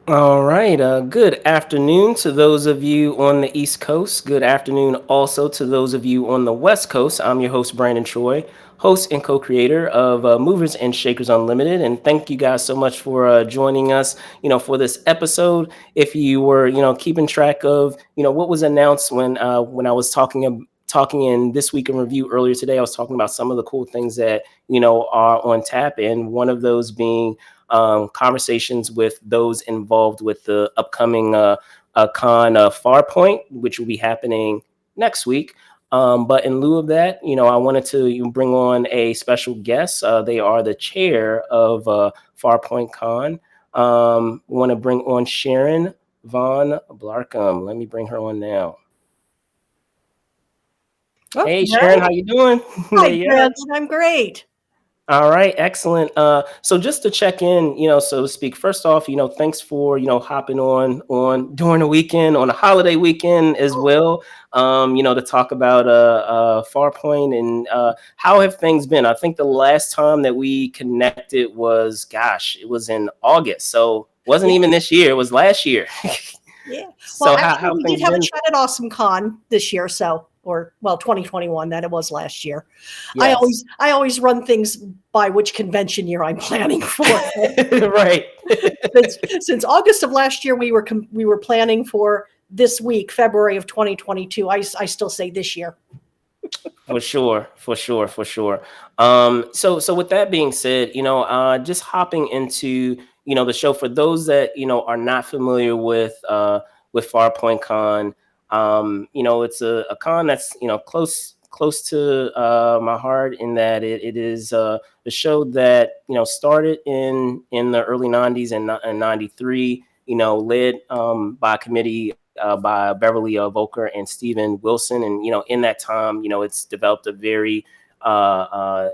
All right. Good afternoon to those of you on the East Coast. Good afternoon also to those of you on the West Coast. I'm your host, Brandon Troy, host and co creator of Movers and Shakers Unlimited. And thank you guys so much for joining us, for this episode. If you were, keeping track of, what was announced when I was talking in this week in review earlier today, I was talking about some of the cool things that, are on tap. And one of those being conversations with those involved with the upcoming con Farpoint, which will be happening next week. But in lieu of that, I wanted to bring on a special guest. They are the chair of Farpoint Con. Want to bring on Sharon VanBlarcom. Let me bring her on now. Oh, Hey, Sharon, great. how you doing? There Hi, you are. Brandon. I'm great. All right, excellent. So just to check in, so to speak, first off, thanks for, hopping on during the weekend, on a holiday weekend as well, to talk about Farpoint and how have things been? I think the last time that we connected was, gosh, it was in August. So wasn't Yeah, even this year, it was last year. yeah. Well, So actually, how we did things have a been? chat at Awesome Con this year, or well, 2021. That it was last year. I Yes. always, I always run things by which convention year I'm planning for. Right. Since August of last year, we were planning for this week, February of 2022. I still say this year. For sure, for sure, for sure. So with that being said, just hopping into the show for those that are not familiar with Farpoint Con. It's a con that's close to my heart in that it is a show that started in the early '90s and '93. Led by a committee by Beverly Volker and Steven Wilson. And, in that time, it's developed uh, uh,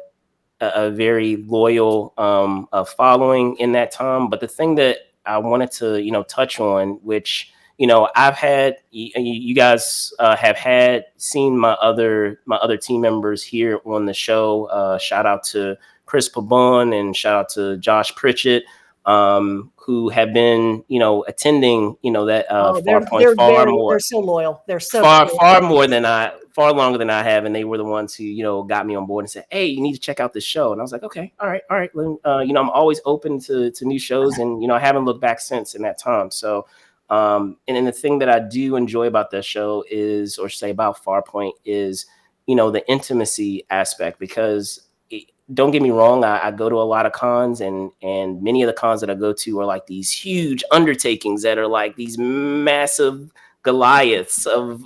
a very loyal following in that time. But the thing that I wanted to, touch on, which, I've had, you guys have had seen my other team members here on the show. Shout out to Chris Pabon and shout out to Josh Pritchett, who have been, attending, that Oh, Far Point they're so loyal. They're so far more than far longer than I have, and they were the ones who got me on board and said, "Hey, you need to check out this show." And I was like, "Okay, all right." Well, I'm always open to new shows, and I haven't looked back since in that time. So, and then the thing that I do enjoy about that show is, or say about Farpoint, is the intimacy aspect because. Don't get me wrong, I go to a lot of cons, and many of the cons that I go to are like these huge undertakings that are like these massive Goliaths of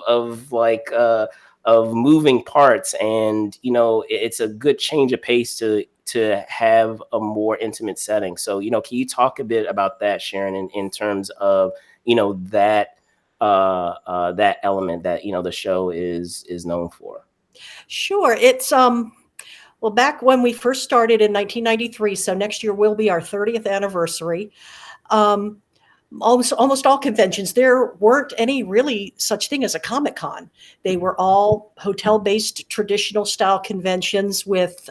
moving parts, and it's a good change of pace to have a more intimate setting. So can you talk a bit about that, Sharon, in terms of that element that the show is known for? Sure. It's well, back when we first started in 1993, so next year will be our 30th anniversary. Um, almost all conventions, there weren't any really such thing as a Comic Con. They were all hotel based traditional style conventions with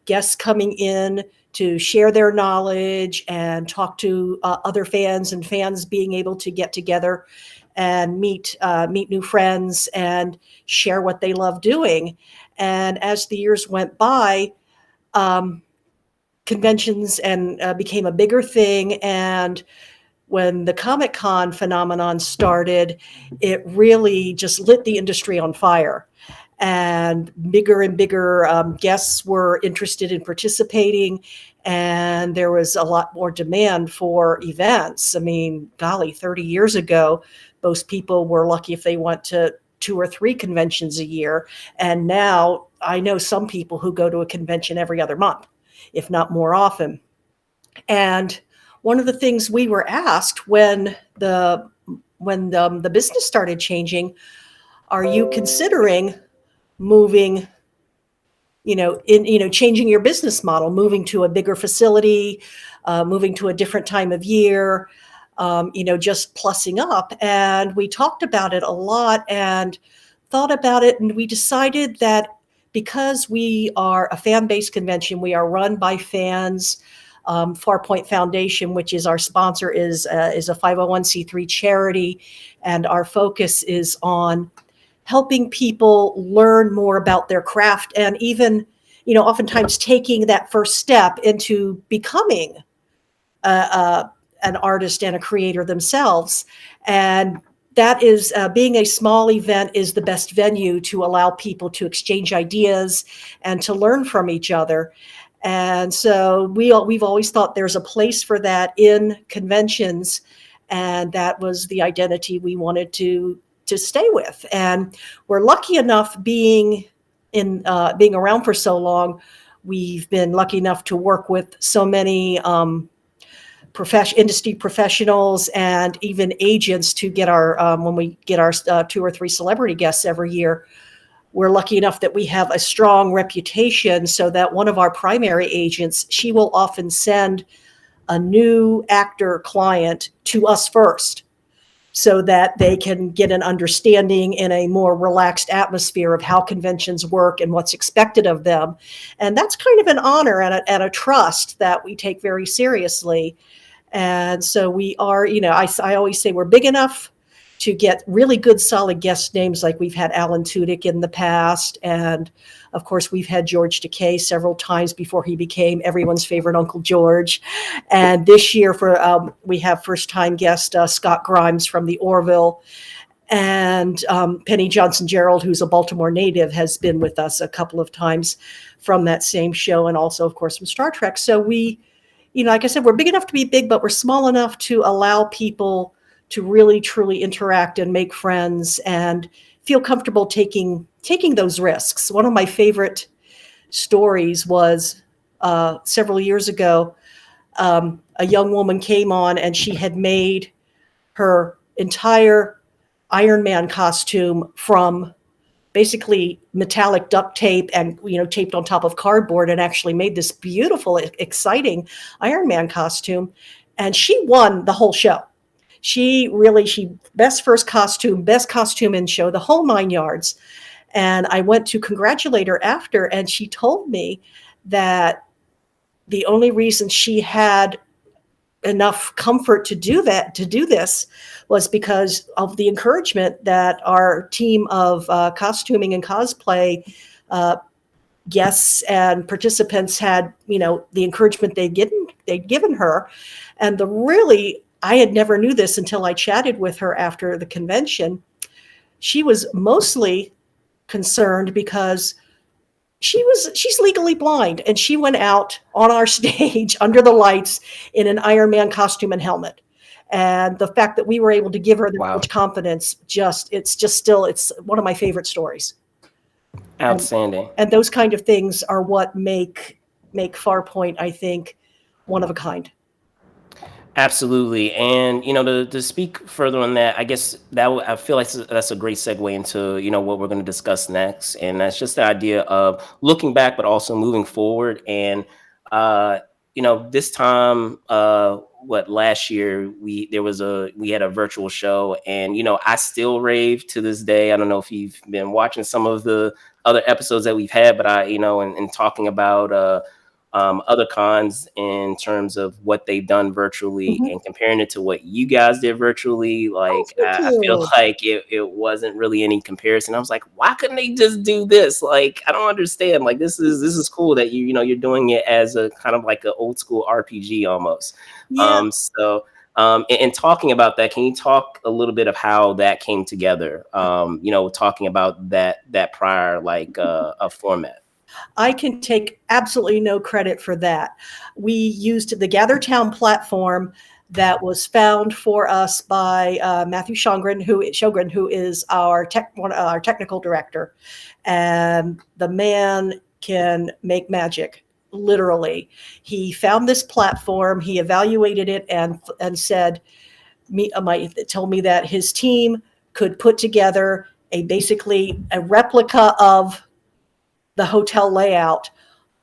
guests coming in to share their knowledge and talk to other fans, and fans being able to get together and meet new friends and share what they love doing. And as the years went by, um, conventions and became a bigger thing. And when the Comic Con phenomenon started, it really just lit the industry on fire. And bigger guests were interested in participating, and there was a lot more demand for events. I mean, golly, 30 years ago, most people were lucky if they went to two or three conventions a year. And now I know some people who go to a convention every other month, if not more often. And one of the things we were asked when the business started changing, are you considering moving, changing your business model, moving to a bigger facility, moving to a different time of year, just plussing up. And we talked about it a lot and thought about it, and we decided that because we are a fan based convention, we are run by fans. Farpoint Foundation, which is our sponsor, is a 501c3 charity, and our focus is on helping people learn more about their craft, and even, oftentimes taking that first step into becoming an artist and a creator themselves. And that is, being a small event is the best venue to allow people to exchange ideas and to learn from each other. And so we've always thought there's a place for that in conventions, and that was the identity we wanted to stay with. And we're lucky enough, being around for so long, we've been lucky enough to work with so many industry professionals and even agents to get our when we get our 2 or 3 celebrity guests every year. We're lucky enough that we have a strong reputation, so that one of our primary agents, she will often send a new actor client to us first, so that they can get an understanding in a more relaxed atmosphere of how conventions work and what's expected of them. And that's kind of an honor and a trust that we take very seriously. And so we are, I always say we're big enough to get really good, solid guest names. Like we've had Alan Tudyk in the past. And of course, we've had George Takei several times before he became everyone's favorite Uncle George. And this year we have first-time guest Scott Grimes from the Orville. And Penny Johnson-Gerald, who's a Baltimore native, has been with us a couple of times from that same show, and also, of course, from Star Trek. So we, like I said, we're big enough to be big, but we're small enough to allow people to really, truly interact and make friends and feel comfortable taking those risks. One of my favorite stories was several years ago. A young woman came on, and she had made her entire Iron Man costume from basically metallic duct tape and, taped on top of cardboard, and actually made this beautiful, exciting Iron Man costume. And she won the whole show. She best costume in show, the whole 9 yards. And I went to congratulate her after, and she told me that the only reason she had enough comfort to do this was because of the encouragement that our team of costuming and cosplay guests and participants had, the encouragement they'd given her. And I had never knew this until I chatted with her after the convention. She was mostly concerned because she's legally blind, and she went out on our stage under the lights in an Iron Man costume and helmet. And the fact that we were able to give her that much confidence, it's one of my favorite stories. Outstanding. And those kind of things are what make Farpoint, I think, one of a kind. Absolutely. And, to speak further on that, I guess I feel like that's a great segue into, what we're going to discuss next. And that's just the idea of looking back, but also moving forward. And, this time, last year, we had a virtual show, and, I still rave to this day. I don't know if you've been watching some of the other episodes that we've had, but and talking about, other cons in terms of what they've done virtually, and comparing it to what you guys did virtually. Like, I feel like it wasn't really any comparison. I was like, why couldn't they just do this? Like, I don't understand. Like, this is cool that you're doing it as a kind of like an old school RPG almost. Yeah. And talking about that, can you talk a little bit of how that came together? Talking about that prior a format. I can take absolutely no credit for that. We used the GatherTown platform that was found for us by Matthew Shogren, who is our technical director, and the man can make magic. Literally, he found this platform, he evaluated it, and said, told me that his team could put together basically a replica of the hotel layout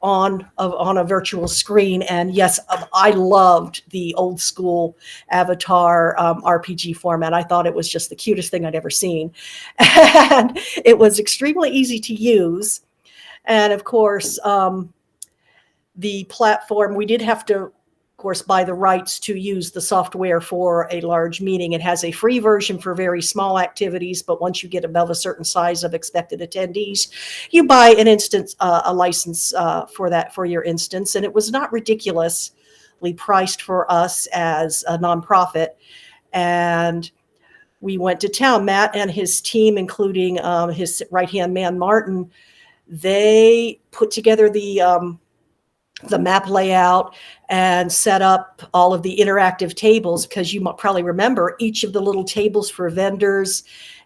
on a virtual screen. And yes, I loved the old school Avatar RPG format. I thought it was just the cutest thing I'd ever seen. And it was extremely easy to use. And of course, the platform, we did have to course, buy the rights to use the software for a large meeting. It has a free version for very small activities, but once you get above a certain size of expected attendees, you buy an instance, a license for your instance. And it was not ridiculously priced for us as a nonprofit. And we went to town. Matt and his team, including his right-hand man, Martin, they put together the map layout and set up all of the interactive tables, because you might probably remember each of the little tables for vendors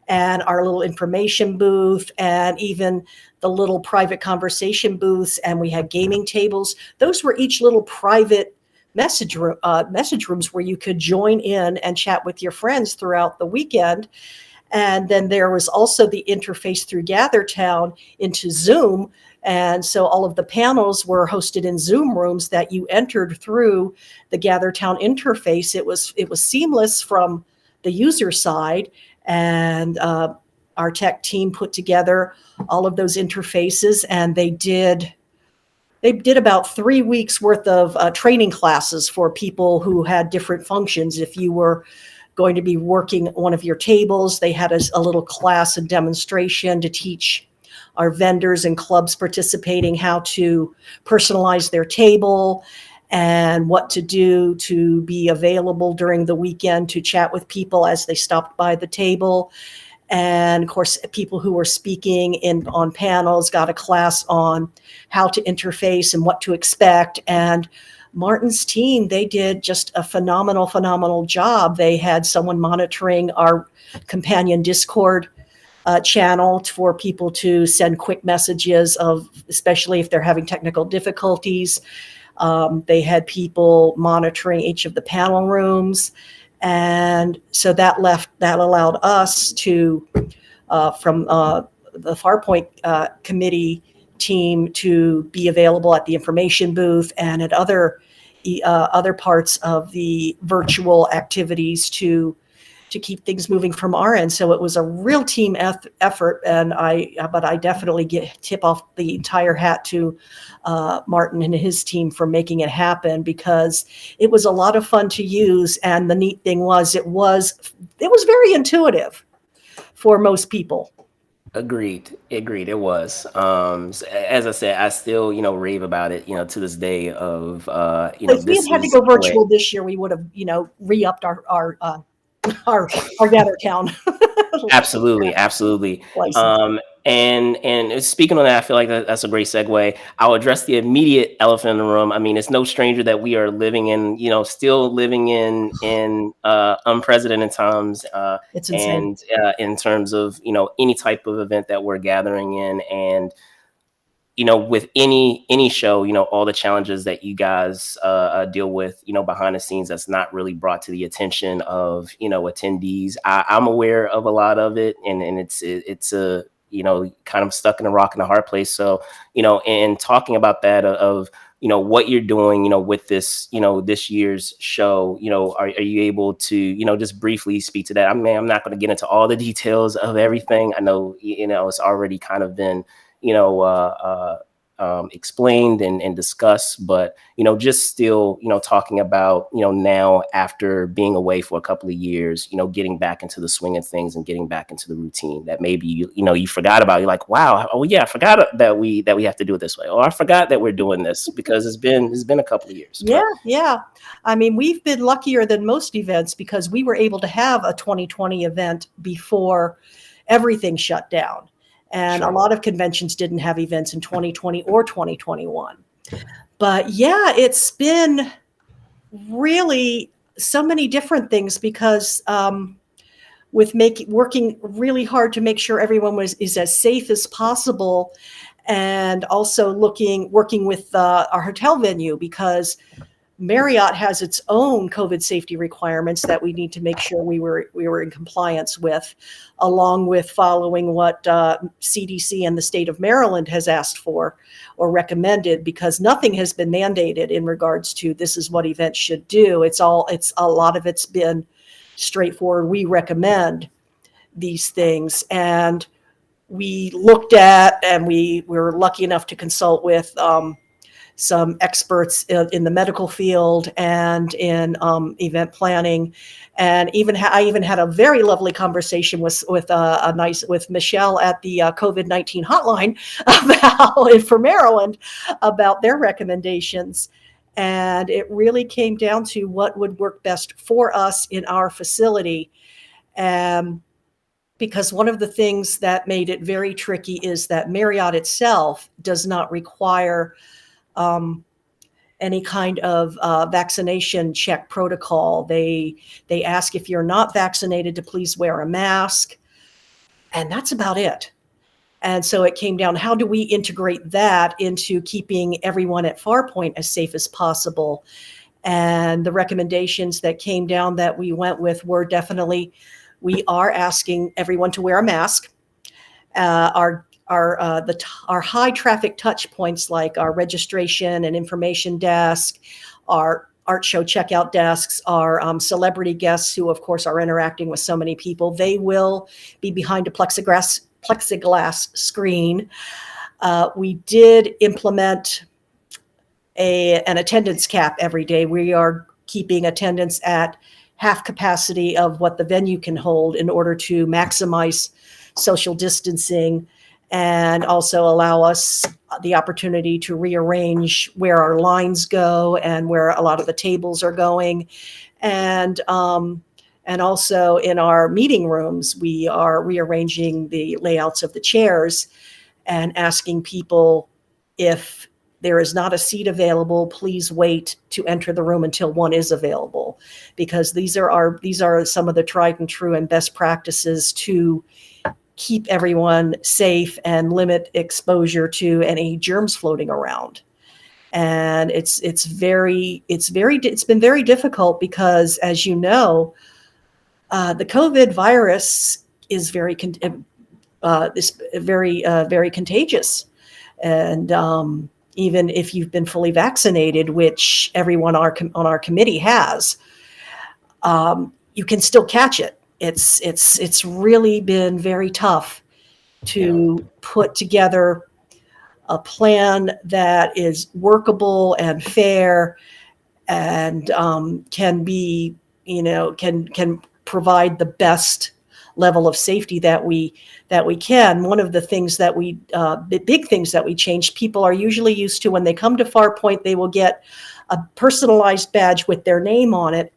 and our little information booth and even the little private conversation booths. And we had gaming tables. Those were each little private message rooms where you could join in and chat with your friends throughout the weekend. And then there was also the interface through GatherTown into Zoom. And so all of the panels were hosted in Zoom rooms that you entered through the GatherTown interface. It was seamless from the user side. And our tech team put together all of those interfaces, and they did about 3 weeks worth of training classes for people who had different functions. If you were going to be working one of your tables, they had a little class and demonstration to teach our vendors and clubs participating how to personalize their table and what to do to be available during the weekend to chat with people as they stopped by the table. And of course, people who were speaking on panels got a class on how to interface and what to expect. And Martin's team, they did just a phenomenal job. They had someone monitoring our companion Discord channel for people to send quick messages especially if they're having technical difficulties. They had people monitoring each of the panel rooms. And so that allowed us to, from the Farpoint committee team, to be available at the information booth and at other parts of the virtual activities to keep things moving from our end. So it was a real team effort, but I definitely tip off the entire hat to Martin and his team for making it happen, because it was a lot of fun to use. And the neat thing was, it was very intuitive for most people. Agreed. It was. As I said, I still, rave about it, to this day of, If we this had to is go the way. virtual this year, we would have, re-upped our GatherTown Absolutely. license. And speaking on that, I feel like that's a great segue. I'll address the immediate elephant in the room. I mean, it's no stranger that we are living in, still living in unprecedented times, It's insane. and in terms of any type of event that we're gathering in. And with any show, all the challenges that you guys deal with, behind the scenes, that's not really brought to the attention of, attendees. I'm aware of a lot of it, and it's a, kind of stuck in a rock and a hard place. So, and talking about that of, what you're doing, with this, this year's show, are you able to, just briefly speak to that? I mean, I'm not going to get into all the details of everything. I know, it's already kind of been, explained and discussed, but just still, talking about, now after being away for a couple of years, getting back into the swing of things and getting back into the routine that maybe you forgot about. You're like, wow, oh yeah, I forgot that we have to do it this way, or I forgot that we're doing this, because it's been a couple of years. Yeah. I mean, we've been luckier than most events because we were able to have a 2020 event before everything shut down. And Sure. a lot of conventions didn't have events in 2020 or 2021. But yeah, it's been really so many different things, because with working really hard to make sure everyone is as safe as possible, and also working with our hotel venue, because Marriott has its own COVID safety requirements that we need to make sure we were in compliance with, along with following what CDC and the state of Maryland has asked for or recommended, because nothing has been mandated in regards to this is what events should do. It's a lot of it's been straightforward. We recommend these things, and we looked at, and we were lucky enough to consult with some experts in the medical field and in event planning, and I even had a very lovely conversation with Michelle at the COVID-19 hotline for Maryland about their recommendations. And it really came down to what would work best for us in our facility. Um, because one of the things that made it very tricky is that Marriott itself does not require any kind of vaccination check protocol. They ask if you're not vaccinated to please wear a mask, and that's about it. And so it came down, how do we integrate that into keeping everyone at Farpoint as safe as possible? And the recommendations that came down that we went with were definitely, we are asking everyone to wear a mask. Our high traffic touch points, like our registration and information desk, our art show checkout desks, our celebrity guests who, of course, are interacting with so many people, they will be behind a plexiglass screen. We did implement an attendance cap every day. We are keeping attendance at half capacity of what the venue can hold in order to maximize social distancing and also allow us the opportunity to rearrange where our lines go and where a lot of the tables are going. And also in our meeting rooms, we are rearranging the layouts of the chairs and asking people, if there is not a seat available, please wait to enter the room until one is available, because these are some of the tried and true and best practices to keep everyone safe and limit exposure to any germs floating around. And it's been very difficult because, as you know, the COVID virus is very contagious, and even if you've been fully vaccinated, which everyone on our committee has, you can still catch it. It's really been very tough to put together a plan that is workable and fair and can be, can provide the best level of safety that we can. One of the things that the big things that we changed, people are usually used to when they come to Farpoint, they will get a personalized badge with their name on it.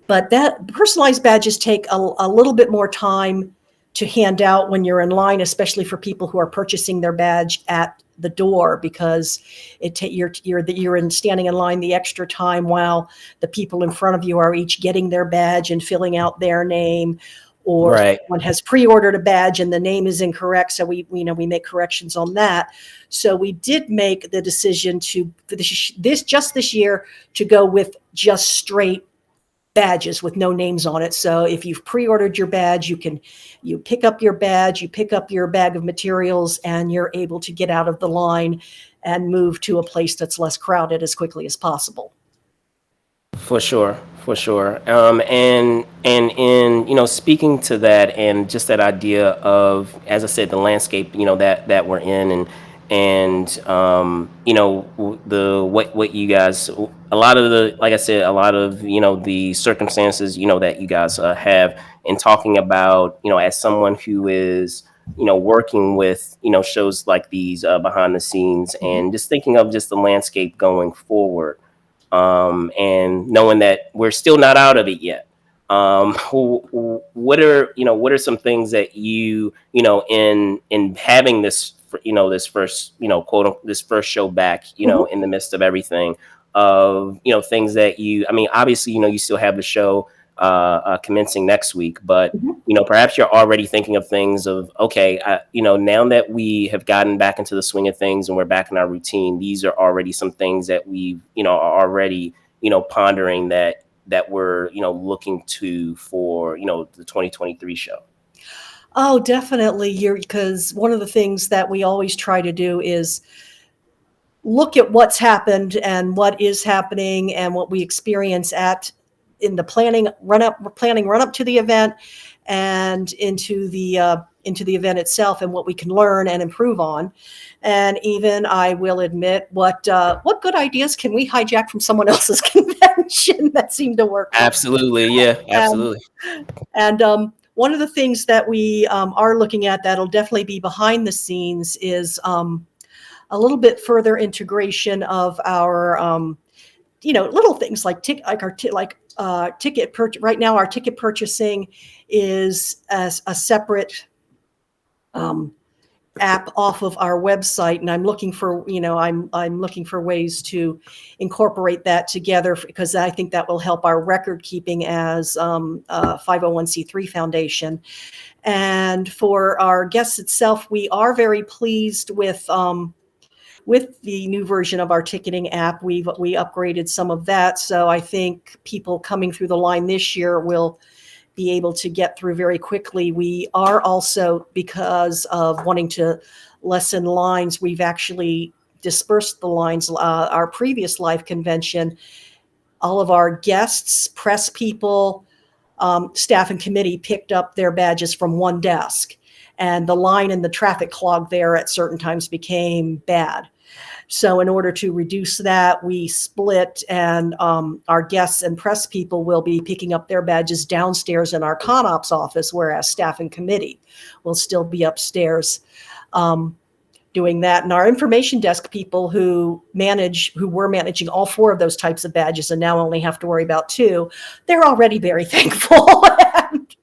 But that personalized badges take a little bit more time to hand out when you're in line, especially for people who are purchasing their badge at the door, because you're standing in line the extra time while the people in front of you are each getting their badge and filling out their name, or Right. someone has pre-ordered a badge and the name is incorrect, so we make corrections on that. So we did make the decision this year to go with just straight badges with no names on it. So if you've pre-ordered your badge, you pick up your badge, you pick up your bag of materials, and you're able to get out of the line and move to a place that's less crowded as quickly as possible. For sure, for sure. And in speaking to that and just that idea of, as I said, the landscape that we're in, and the what you guys, a lot of the, like I said, a lot of the circumstances that you guys have, in talking about, as someone who is working with shows like these behind the scenes, and just thinking of just the landscape going forward, and knowing that we're still not out of it yet. What are some things that in having this this first this first show back Mhm. in the midst of everything, of things that I mean, obviously you still have the show commencing next week, but Mhm. perhaps you're already thinking of things of, okay, now that we have gotten back into the swing of things and we're back in our routine, these are already some things that we are already pondering, that we're looking to for the 2023 show. Oh, definitely. Because one of the things that we always try to do is look at what's happened and what is happening and what we experience in the planning run up to the event, and into the event itself and what we can learn and improve on. And even I will admit, what good ideas can we hijack from someone else's convention that seem to work for us? Absolutely. Yeah, And, absolutely. one of the things that we are looking at that'll definitely be behind the scenes is a little bit further integration of our little things like ticket purchase. Right now, our ticket purchasing is as a separate app off of our website, and I'm looking for I'm looking for ways to incorporate that together, because I think that will help our record keeping as a 501c3 foundation. And for our guests itself, we are very pleased with the new version of our ticketing app. We upgraded some of that, so I think people coming through the line this year will be able to get through very quickly. We are also, because of wanting to lessen lines, we've actually dispersed the lines. Our previous live convention, all of our guests, press people, staff and committee picked up their badges from one desk, and the line and the traffic clog there at certain times became bad. So in order to reduce that, we split, and our guests and press people will be picking up their badges downstairs in our ConOps office, whereas staff and committee will still be upstairs doing that. And our information desk people who were managing all four of those types of badges and now only have to worry about two, they're already very thankful. And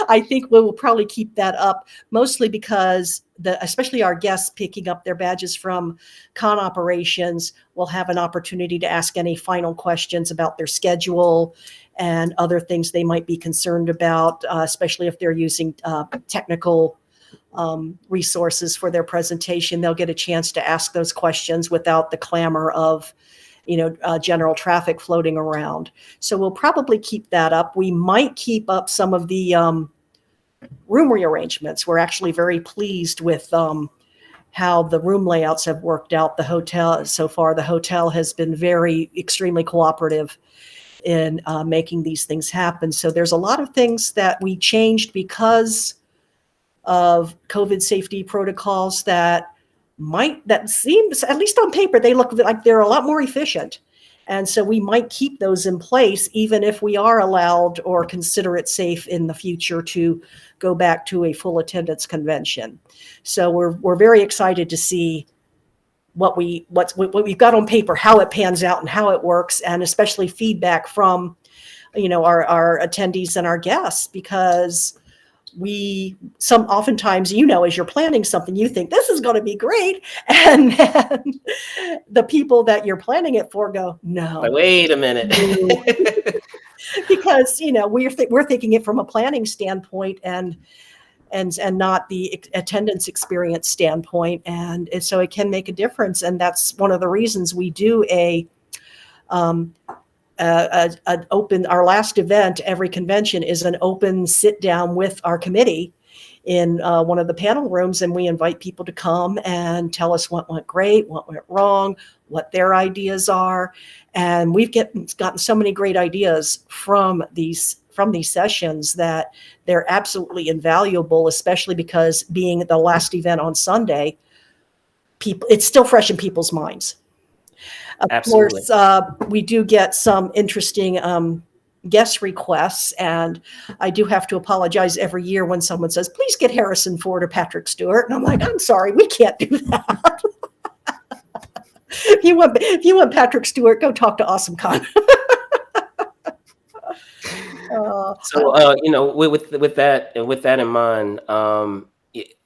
I think we will probably keep that up, mostly because especially our guests picking up their badges from con operations will have an opportunity to ask any final questions about their schedule and other things they might be concerned about, especially if they're using technical resources for their presentation. They'll get a chance to ask those questions without the clamor of general traffic floating around. So we'll probably keep that up. We might keep up some of the room rearrangements. We're actually very pleased with how the room layouts have worked out. The hotel so far, the hotel has been extremely cooperative in making these things happen. So there's a lot of things that we changed because of COVID safety protocols that seems, at least on paper, they look like they're a lot more efficient. And so we might keep those in place, even if we are allowed or consider it safe in the future to go back to a full attendance convention. So we're very excited to see what we've got on paper, how it pans out and how it works, and especially feedback from our attendees and our guests, because oftentimes, as you're planning something, you think this is going to be great, and then the people that you're planning it for go, no, Wait a minute. no. Because we're thinking it from a planning standpoint and not the attendance experience standpoint, and so it can make a difference. And that's one of the reasons we do our last event, every convention is an open sit down with our committee in one of the panel rooms, and we invite people to come and tell us what went great, what went wrong, what their ideas are. And we've gotten so many great ideas from these sessions that they're absolutely invaluable, especially because being the last event on Sunday, it's still fresh in people's minds. Of Absolutely. course, we do get some interesting guest requests, and I do have to apologize every year when someone says, please get Harrison Ford or Patrick Stewart. And I'm like, I'm sorry, we can't do that. If you want Patrick Stewart, go talk to AwesomeCon. So with that in mind,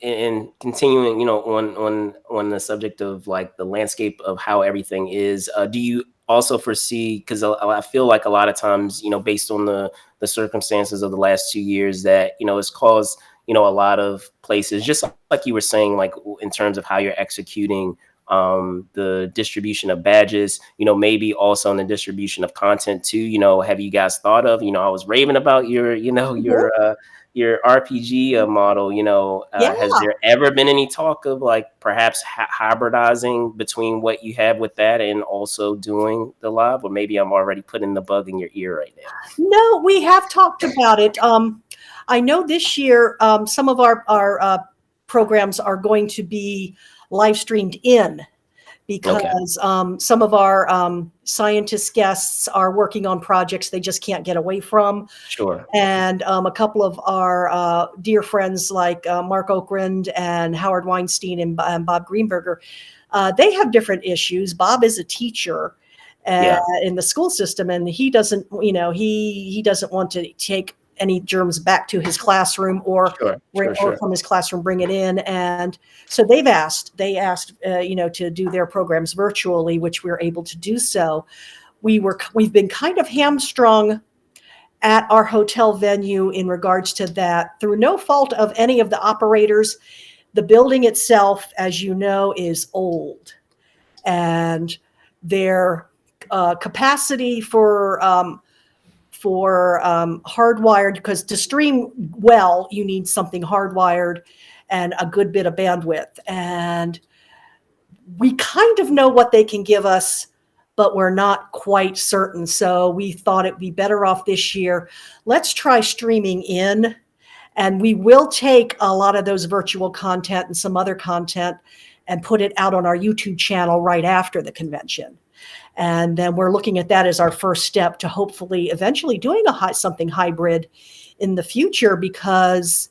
and continuing, on the subject of like the landscape of how everything is, do you also foresee, because I feel like a lot of times, based on the circumstances of the last 2 years, that it's caused a lot of places, just like you were saying, like in terms of how you're executing the distribution of badges, maybe also in the distribution of content too. Have you guys thought of, I was raving about your your RPG model, Yeah. has there ever been any talk of like perhaps hybridizing between what you have with that and also doing the live? Or maybe I'm already putting the bug in your ear right now. No, we have talked about it. I know this year some of our programs are going to be live streamed in Okay. because some of our scientist guests are working on projects they just can't get away from. Sure. And a couple of our dear friends like Mark Okrand and Howard Weinstein and Bob Greenberger, they have different issues. Bob is a teacher Yeah. in the school system, and he doesn't, he doesn't want to take any germs back to his classroom Sure. Sure. or Sure. from his classroom bring it in. And so they asked to do their programs virtually, which we were able to do. So we've been kind of hamstrung at our hotel venue in regards to that through no fault of any of the operators. The building itself, as you know, is old, and their capacity for hardwired, because to stream well, you need something hardwired and a good bit of bandwidth. And we kind of know what they can give us, but we're not quite certain. So we thought it'd be better off this year. Let's try streaming in, and we will take a lot of those virtual content and some other content and put it out on our YouTube channel right after the convention. And then we're looking at that as our first step to hopefully eventually doing something hybrid in the future, because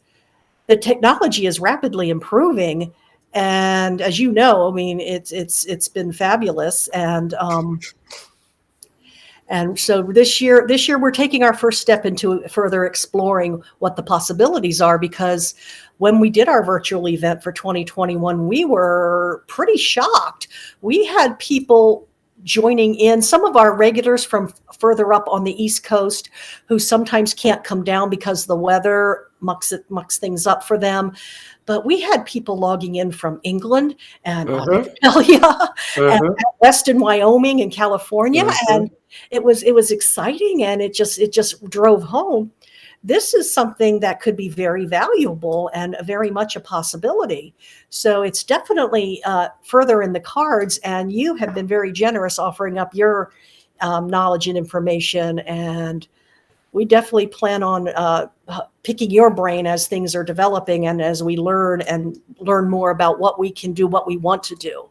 the technology is rapidly improving. And as you know, I mean, it's been fabulous. And so this year we're taking our first step into further exploring what the possibilities are, because when we did our virtual event for 2021, we were pretty shocked. We had people joining in, some of our regulars from further up on the East Coast who sometimes can't come down because the weather mucks things up for them. But we had people logging in from England and Mm-hmm. Australia and Mm-hmm. Western Wyoming and California. Mm-hmm. And it was exciting, and it just drove home. This is something that could be very valuable and very much a possibility. So it's definitely further in the cards, and you have been very generous offering up your knowledge and information, and we definitely plan on picking your brain as things are developing and as we learn more about what we can do, what we want to do.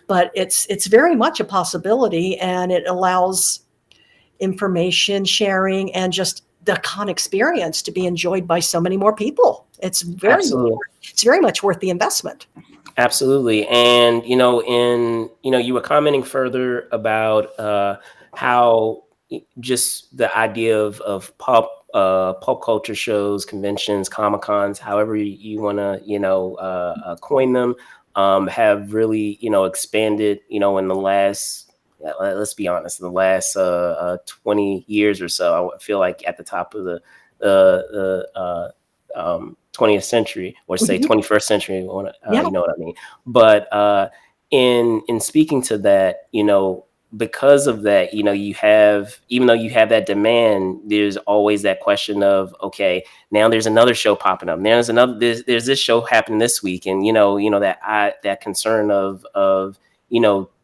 But it's very much a possibility, and it allows information sharing and just the con experience to be enjoyed by so many more people. Absolutely. It's very much worth the investment. Absolutely. And, you were commenting further about how just the idea of pulp culture shows, conventions, Comic Cons, however you want to, coin them, have really, expanded, in the last, let's be honest, in the last 20 years or so. I feel like at the top of the 20th century, or say Mhm. 21st century, Yeah, you know what I mean. But in speaking to that, because of that, you have, even though you have that demand, there's always that question of, okay, now there's another show popping up. There's this show happening this week, and that concern of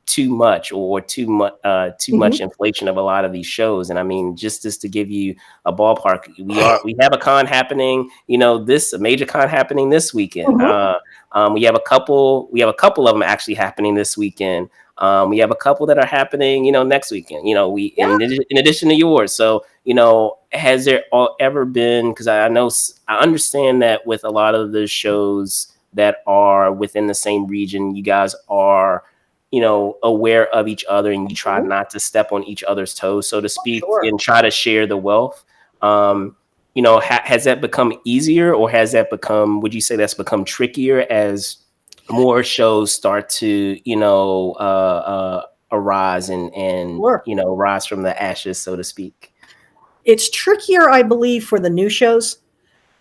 too much, or too hmm much inflation of a lot of these shows. And I mean, just to give you a ballpark, we have a con happening, this a major con happening this weekend. hmm We have a couple of them actually happening this weekend. We have a couple that are happening, next weekend. We yeah, in addition to yours. So, has there ever been? Because I understand that with a lot of the shows that are within the same region, you guys are, aware of each other, and you try mhm, not to step on each other's toes, so to speak, sure. and try to share the wealth. Has that become easier, or has that become? Would you say that's become trickier as more shows start to arise and Sure. rise from the ashes, so to speak? It's trickier, I believe, for the new shows,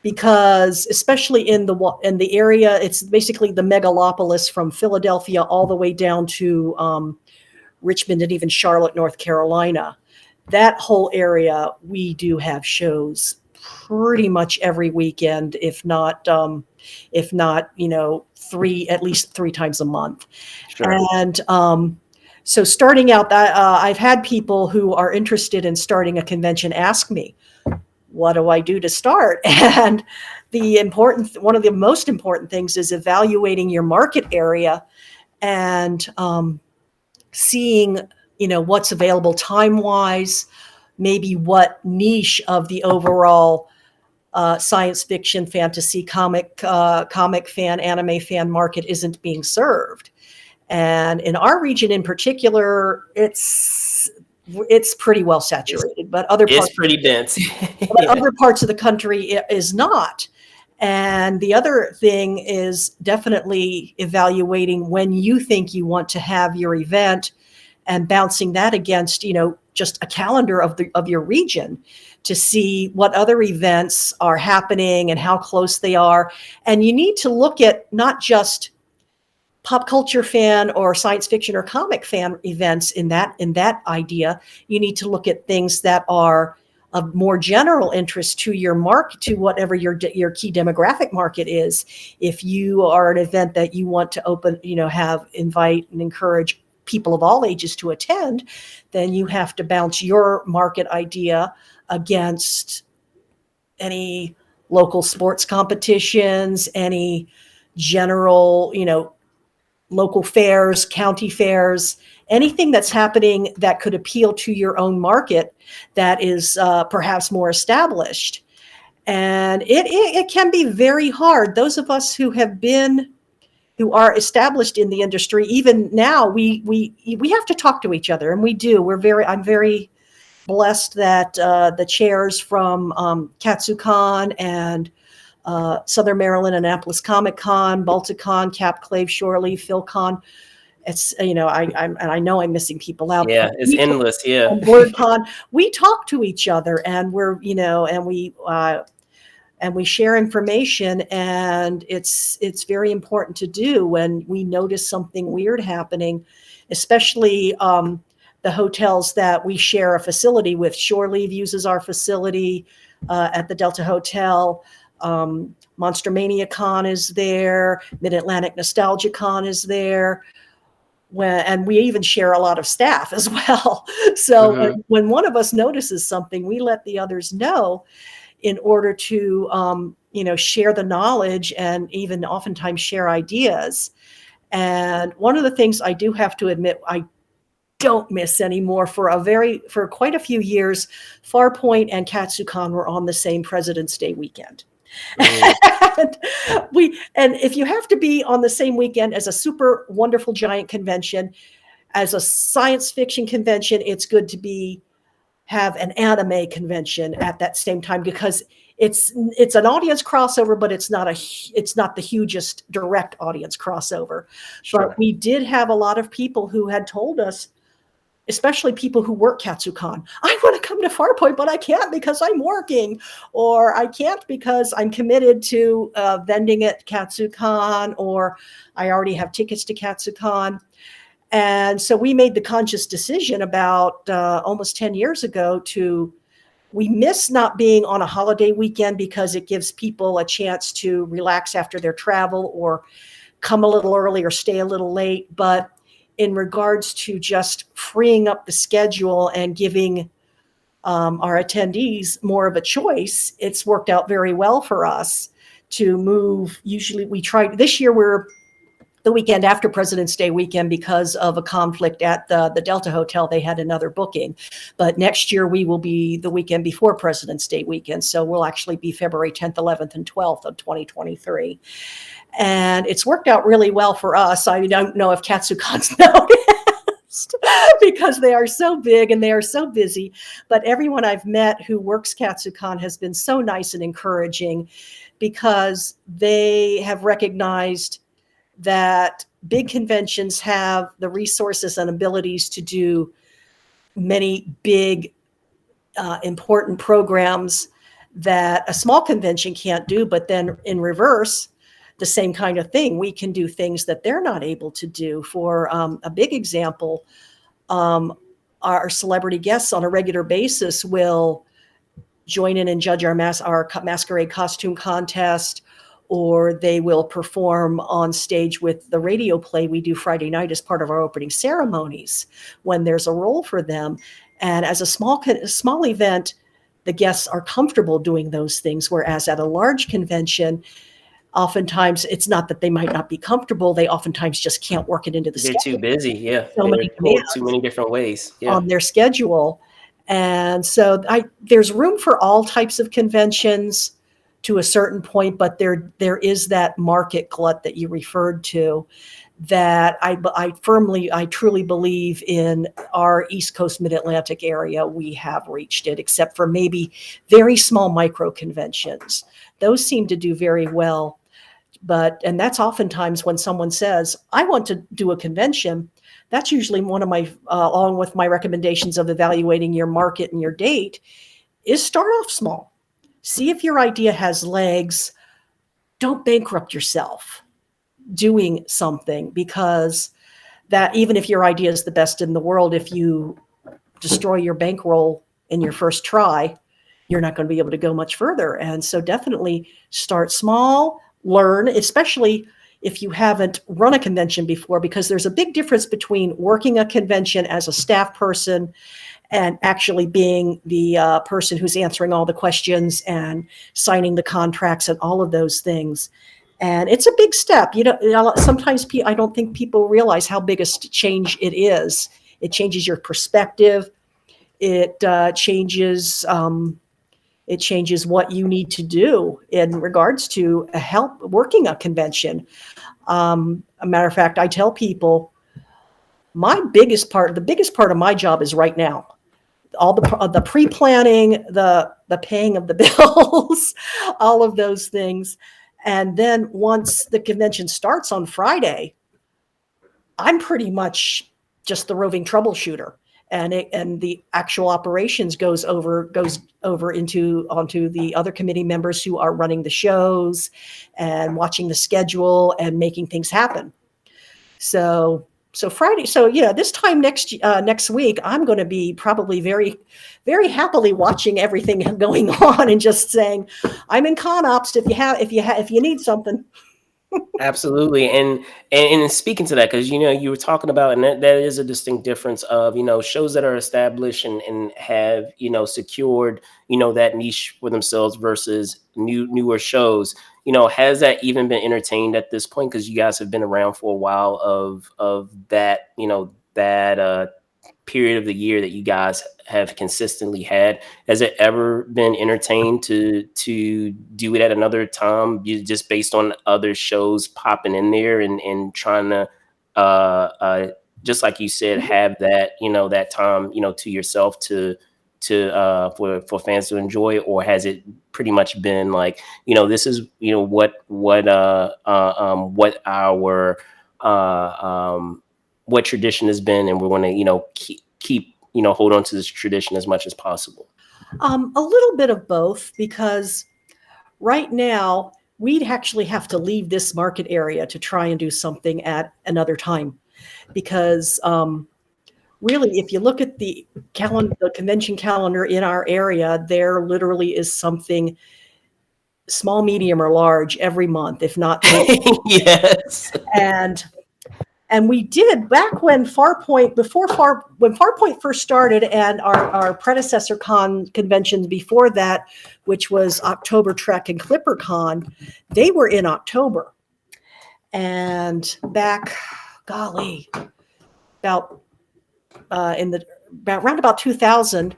because especially in the area, it's basically the megalopolis from Philadelphia all the way down to Richmond and even Charlotte, North Carolina. That whole area, we do have shows pretty much every weekend, if not, at least three times a month. Sure. And so starting out, I've had people who are interested in starting a convention ask me, what do I do to start? And one of the most important things is evaluating your market area and seeing, what's available time-wise, maybe what niche of the overall science fiction, fantasy, comic fan, anime fan market isn't being served. And in our region in particular, it's pretty well saturated, but It's pretty dense. Yeah. other parts of the country is not. And the other thing is definitely evaluating when you think you want to have your event and bouncing that against, just a calendar of your region to see what other events are happening and how close they are. And you need to look at not just pop culture fan or science fiction or comic fan events in that idea. You need to look at things that are of more general interest to your market, to whatever your key demographic market is. If you are an event that you want to open, invite and encourage people of all ages to attend, then you have to bounce your market idea against any local sports competitions, any general, local fairs, county fairs, anything that's happening that could appeal to your own market that is perhaps more established. And it can be very hard. Those of us who are established in the industry, even now, we have to talk to each other, and we do. I'm very blessed that the chairs from KatsuCon and Southern Maryland, Annapolis Comic Con, Balticon, Capclave, Shoreleaf, PhilCon. It's, I know I'm missing people out. Yeah, it's endless. Yeah. WordCon, we talk to each other, and and we share information, and it's very important to do when we notice something weird happening, especially the hotels that we share a facility with. Shoreleaf uses our facility at the Delta Hotel. Monster Mania Con is there. Mid-Atlantic Nostalgia Con is there. And we even share a lot of staff as well. So when one of us notices something, we let the others know in order to, share the knowledge and even oftentimes share ideas. And one of the things I do have to admit, I don't miss anymore. For quite a few years, Farpoint and KatsuCon were on the same President's Day weekend. and if you have to be on the same weekend as a super wonderful giant convention, as a science fiction convention, it's good to have an anime convention at that same time, because it's an audience crossover, but it's not the hugest direct audience crossover. Sure. But we did have a lot of people who had told us, especially people who work KatsuCon, I want to come to Farpoint, but I can't because I'm working, or I can't because I'm committed to vending at KatsuCon, or I already have tickets to KatsuCon. And so we made the conscious decision about almost 10 years ago we miss not being on a holiday weekend because it gives people a chance to relax after their travel or come a little early or stay a little late. But in regards to just freeing up the schedule and giving our attendees more of a choice, it's worked out very well for us to move. Usually this year we're the weekend after President's Day weekend because of a conflict at the Delta Hotel. They had another booking. But next year we will be the weekend before President's Day weekend. So we'll actually be February 10th, 11th, and 12th of 2023. And it's worked out really well for us. I don't know if KatsuCon's noticed because they are so big and they are so busy. But everyone I've met who works KatsuCon has been so nice and encouraging, because they have recognized that big conventions have the resources and abilities to do many big, important programs that a small convention can't do. But then in reverse, the same kind of thing, we can do things that they're not able to do. For a big example, our celebrity guests on a regular basis will join in and judge our masquerade costume contest, or they will perform on stage with the radio play we do Friday night as part of our opening ceremonies when there's a role for them. And as a small event, the guests are comfortable doing those things. Whereas at a large convention, oftentimes it's not that they might not be comfortable. They oftentimes just can't work it into the They're too schedule. busy. Yeah, So they're many pulled too demands many different ways. Yeah. on their schedule. And so there's room for all types of conventions to a certain point, but there is that market glut that you referred to that I truly believe in our East Coast Mid-Atlantic area, we have reached it, except for maybe very small micro conventions. Those seem to do very well. And that's oftentimes when someone says, I want to do a convention, that's usually one of my, along with my recommendations of evaluating your market and your date, is start off small. See if your idea has legs. Don't bankrupt yourself doing something, because that, even if your idea is the best in the world, if you destroy your bankroll in your first try, you're not going to be able to go much further. And so definitely start small, learn, especially if you haven't run a convention before, because there's a big difference between working a convention as a staff person and actually being the person who's answering all the questions and signing the contracts and all of those things. And it's a big step. Sometimes I don't think people realize how big a change it is. It changes your perspective. It changes what you need to do in regards to help working a convention. A matter of fact, I tell people the biggest part of my job is right now. All the pre-planning, the paying of the bills, all of those things. And then once the convention starts on Friday, I'm pretty much just the roving troubleshooter. And the actual operations goes over onto the other committee members who are running the shows and watching the schedule and making things happen. So Friday, this time next week, I'm going to be probably very, very happily watching everything going on and just saying, I'm in con ops if you need something. Absolutely. And speaking to that, because you were talking about, and that is a distinct difference of shows that are established and have secured that niche for themselves versus newer shows. Has that even been entertained at this point? Because you guys have been around for a while of that that period of the year that you guys have consistently had. Has it ever been entertained to do it at another time, just based on other shows popping in there and trying to just like you said, have that that time to yourself for fans to enjoy? Or has it pretty much been like, this is what our what tradition has been, and we're going to keep hold on to this tradition as much as possible? A little bit of both, because right now we'd actually have to leave this market area to try and do something at another time, because really, if you look at the convention calendar in our area, there literally is something small, medium, or large every month, if not. Yes. And we did back when Farpoint first started, and our predecessor conventions before that, which was October Trek and Clipper Con, they were in October. And back, golly, about around about 2000,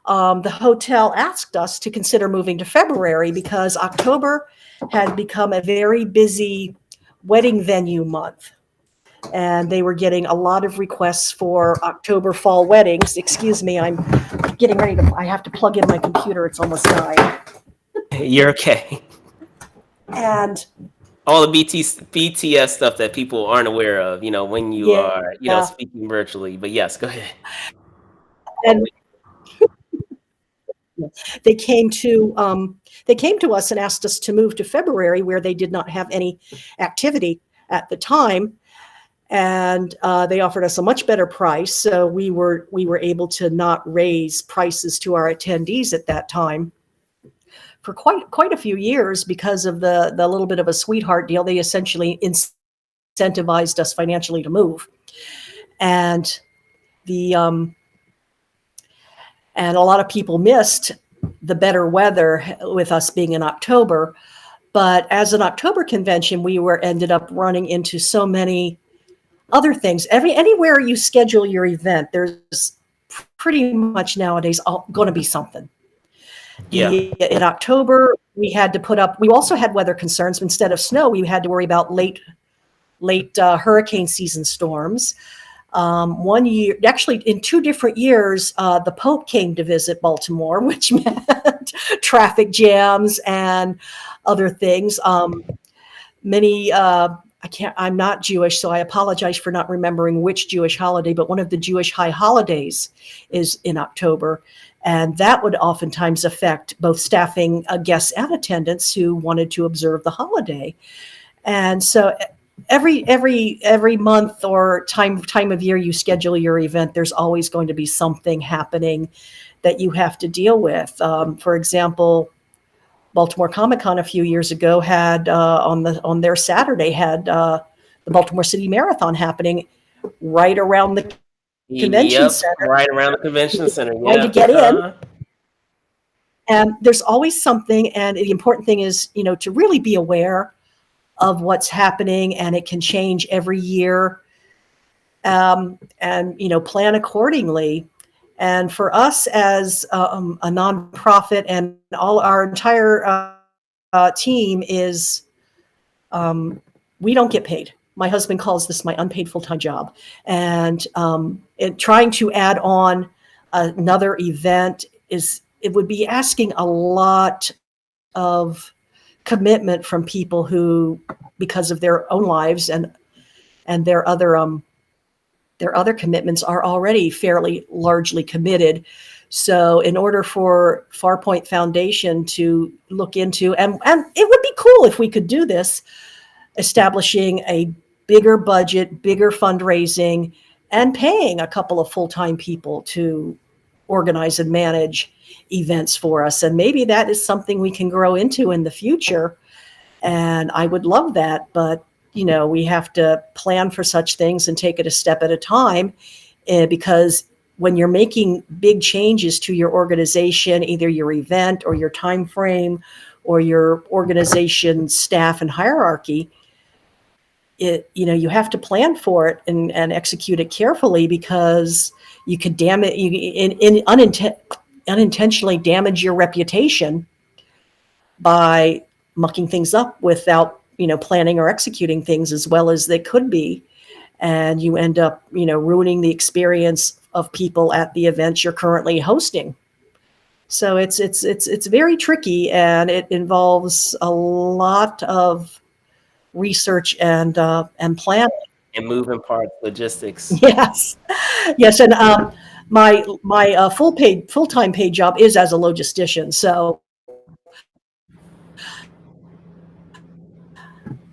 the hotel asked us to consider moving to February, because October had become a very busy wedding venue month. And they were getting a lot of requests for October fall weddings. Excuse me, I'm getting ready I have to plug in my computer. It's almost dying. You're okay. And all the BTS stuff that people aren't aware of, when you are, speaking virtually. But yes, go ahead. And they came to us and asked us to move to February, where they did not have any activity at the time. And they offered us a much better price. So we were able to not raise prices to our attendees at that time for quite a few years, because of the little bit of a sweetheart deal. They essentially incentivized us financially to move. And and a lot of people missed the better weather with us being in October. But as an October convention, we were ended up running into so many other things. Anywhere you schedule your event, there's pretty much nowadays going to be something. Yeah. In October, we had to put up. We also had weather concerns. Instead of snow, we had to worry about late hurricane season storms. One year, actually, in 2 different years, the Pope came to visit Baltimore, which meant traffic jams and other things. Many I'm not Jewish, so I apologize for not remembering which Jewish holiday, but one of the Jewish high holidays is in October. And that would oftentimes affect both staffing, guests, and attendants who wanted to observe the holiday. And so every month or time of year you schedule your event, there's always going to be something happening that you have to deal with. For example, Baltimore Comic Con a few years ago had on their Saturday had the Baltimore City Marathon happening right around the convention Yep. center. Right around the convention center. Trying to Yeah. get in, and there's always something. And the important thing is, to really be aware of what's happening, and it can change every year, and plan accordingly. And for us as a nonprofit, and all our entire team is, we don't get paid. My husband calls this my unpaid full-time job. And trying to add on another event it would be asking a lot of commitment from people who, because of their own lives and their other commitments, are already fairly largely committed. So in order for Farpoint Foundation to look into, and it would be cool if we could do this, establishing a bigger budget, bigger fundraising, and paying a couple of full-time people to organize and manage events for us. And maybe that is something we can grow into in the future. And I would love that. But, we have to plan for such things and take it a step at a time, because when you're making big changes to your organization, either your event or your time frame or your organization staff and hierarchy, you have to plan for it and execute it carefully, because you could unintentionally damage your reputation by mucking things up without planning or executing things as well as they could be, and you end up ruining the experience of people at the events you're currently hosting. So it's very tricky, and it involves a lot of research and planning. And moving parts, logistics. Yes, yes, and my full-time paid job is as a logistician. So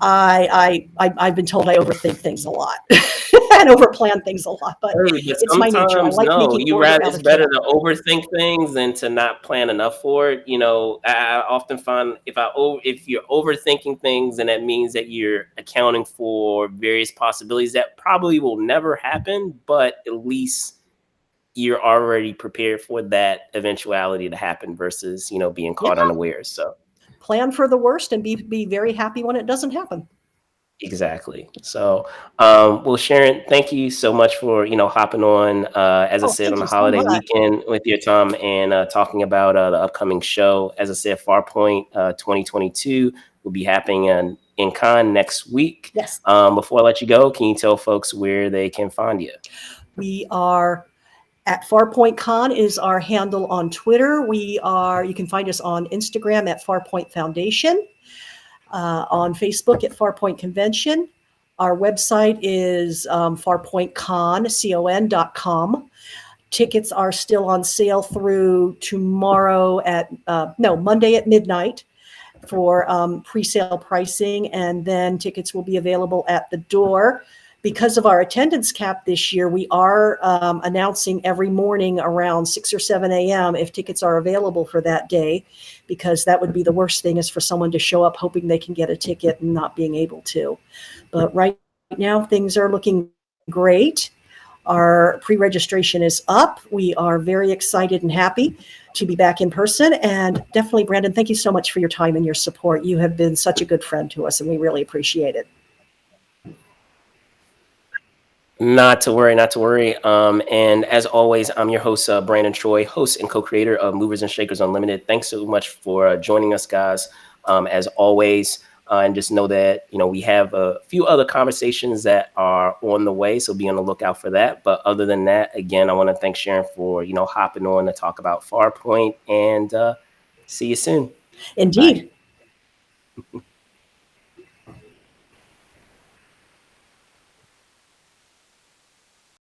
I've been told I overthink things a lot and overplan things a lot, but Hey, but it's my nature. I sometimes like no, making you order rather out it's of better chaos. to overthink things than to not plan enough for it. I often find if you're overthinking things, then that means that you're accounting for various possibilities that probably will never happen, but at least you're already prepared for that eventuality to happen versus, being Yeah, caught unawares. So plan for the worst and be very happy when it doesn't happen. exactly. So, well, Sharon, thank you so much for hopping on, as I Oh, said, on thank the you so holiday much. weekend with your time and talking about the upcoming show. As I said, Farpoint 2022 will be happening in Con next week. Yes, Before I let you go, can you tell folks where they can find you? we are at Farpoint Con is our handle on Twitter. You can find us on Instagram at Farpoint Foundation, on Facebook at Farpoint Convention. Our website is farpointcon.com. Tickets are still on sale through tomorrow Monday at midnight for pre-sale pricing, and then tickets will be available at the door. Because of our attendance cap this year, we are announcing every morning around 6 or 7 a.m. if tickets are available for that day, because that would be the worst thing, is for someone to show up hoping they can get a ticket and not being able to. But right now, things are looking great. Our pre-registration is up. We are very excited and happy to be back in person. And definitely, Brandon, thank you so much for your time and your support. You have been such a good friend to us, and we really appreciate it. Not to worry, not to worry. And as always, I'm your host, Brandon Troy, host and co-creator of Movers and Shakers Unlimited. Thanks so much for joining us, guys. As always, and just know that we have a few other conversations that are on the way, so be on the lookout for that. But other than that, again, I want to thank Sharon for hopping on to talk about Farpoint, and see you soon. Bye. Indeed.